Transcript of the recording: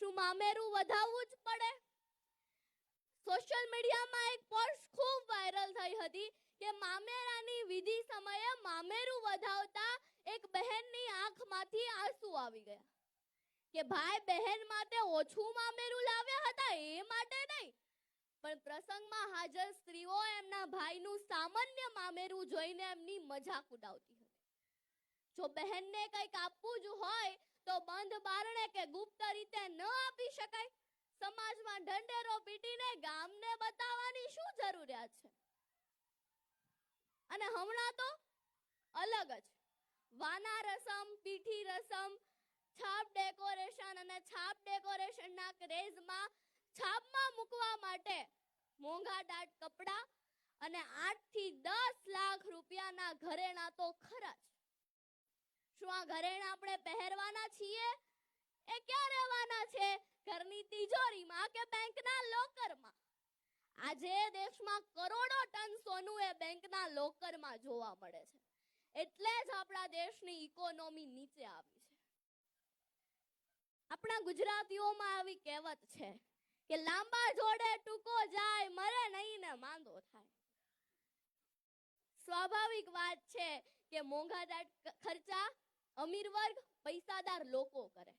શું મામેરું વધાવવું જ પડે? સોશિયલ મીડિયામાં એક પોસ્ટ ખૂબ વાયરલ થઈ હતી કે મામેરાની વિધિ સમયે મામેરું વધાવતા એક બહેનની આંખમાંથી આંસુ આવી ગયા કે ભાઈ બહેન માટે ઓછું મામેરું લાવ્યા હતા એ માટે નહીં, પણ પ્રસંગમાં હાજર સ્ત્રીઓ એમના ભાઈનું સામાન્ય મામેરું જોઈને એમની મજાક ઉડાવતી હતી. જો બહેનને કંઈક આપવું જ હોય તો બંધ બારણે કે ગુપ્ત રીતે ન આપી શકાય? સમાજમાં ઢંઢેરો પીટીને ગામને બતાવવાની શું જરૂરિયાત છે? અને હમણાં તો અલગ જ વાના રસમ, પીઠી રસમ, છાપ ડેકોરેશન અને છાપ ડેકોરેશનના ક્રેઝમાં છાપમાં મૂકવા માટે મોંઘાદાટ કપડા અને 8 થી 10 લાખ રૂપિયાના ઘરેણા તો ખરા જ. શું આ ઘરેણા આપણે પહેરવાના છીએ? એ ક્યાં રહેવાના છે? ઘરની તિજોરીમાં કે બેંકના લોકરમાં? આજે દેશમાં કરોડો ટન સોનું એ બેંકના લોકરમાં જોવા મળે છે. એટલે જ આપણા દેશની ઇકોનોમી નીચે આવી છે. આપણા ગુજરાતીઓમાં આવી કહેવત છે કે લાંબા જોડે ટૂંકો જાય, મરે નહીં ને માંદો થાય. સ્વાભાવિક વાત છે કે મોંઘાદાટ ખર્ચા અમીર વર્ગ, પૈસાદાર લોકો કરે.